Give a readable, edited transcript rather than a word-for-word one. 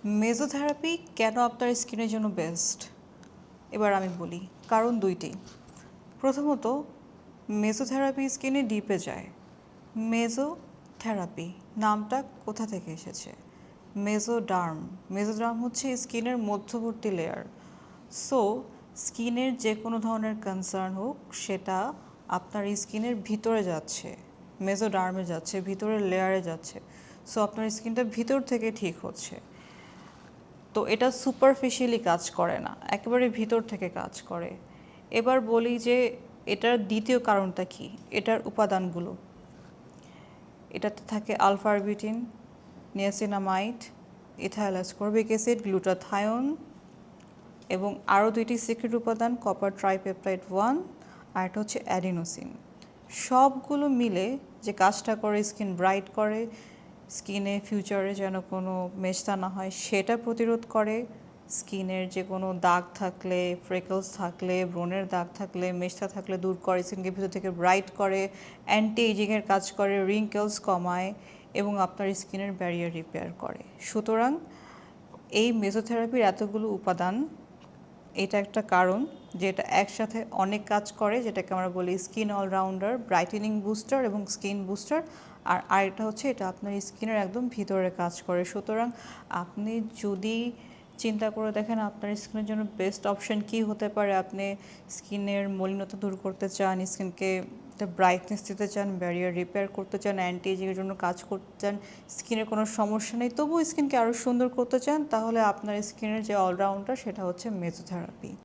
Mesotherapy কেন আপনার স্কিনের জন্য বেস্ট? এবার আমি বলি, কারণ দুইটি। প্রথমত, মেসোথেরাপি স্কিনে ডিপে যায়। মেসোথেরাপি নামটা কোথা থেকে এসেছে? মেসোডার্ম হচ্ছে স্কিনের মধ্যবর্তী লেয়ার। সো স্কিনের যে কোনো ধরনের কনসার্ন হোক, সেটা আপনার স্কিনের ভিতরে যাচ্ছে, মেসোডার্মে যাচ্ছে, ভিতরের লেয়ারে যাচ্ছে। সো আপনার স্কিনটা ভিতর থেকে ঠিক হচ্ছে। তো এটা সুপারফিশিয়ালি কাজ করে না, একেবারে ভিতর থেকে কাজ করে। এবার বলি যে এটার দ্বিতীয় কারণটা কি, এটার উপাদানগুলো। এটাতে থাকে alpha arbutin, niacinamide, ethyl ascorbic acid, glutathione এবং আরও দুইটি সিক্রেট উপাদান, কপার ট্রাইপেপটাইড 1 আর এটা হচ্ছে অ্যাডিনোসিন। সবগুলো মিলে যে কাজটা করে, স্কিন ব্রাইট করে, স্কিনে ফিউচারে যেন কোনো মেস্তা না হয় সেটা প্রতিরোধ করে, স্কিনের যে কোনো দাগ থাকলে, ফ্রেকলস থাকলে, ব্রণের দাগ থাকলে, মেস্তা থাকলে দূর করে, স্কিনকে ভিতর থেকে ব্রাইট করে, অ্যান্টি এজিংয়ের কাজ করে, রিঙ্কেলস কমায় এবং আপনার স্কিনের ব্যারিয়ার রিপেয়ার করে। সুতরাং এই মেসোথেরাপির এতগুলো উপাদান, এটা একটা কারণ যেটা একসাথে অনেক কাজ করে, যেটাকে আমরা বলি স্কিন অলরাউন্ডার, ব্রাইটেনিং বুস্টার এবং স্কিন বুস্টার। আর আরেকটা হচ্ছে এটা আপনার স্কিনের একদম ভিতরে কাজ করে। সুতরাং আপনি যদি চিন্তা করে দেখেন আপনার স্কিনের জন্য বেস্ট অপশন কী হতে পারে, আপনি স্কিনের মলিনতা দূর করতে চান, স্কিনকে ব্রাইটনেস দিতে চান, ব্যারিয়ার রিপেয়ার করতে চান, অ্যান্টি এজিংয়ের জন্য কাজ করতে চান, স্কিনের কোনো সমস্যা নেই তবুও স্কিনকে আরও সুন্দর করতে চান, তাহলে আপনার স্কিনের যে অলরাউন্ডার সেটা হচ্ছে মেসোথেরাপি।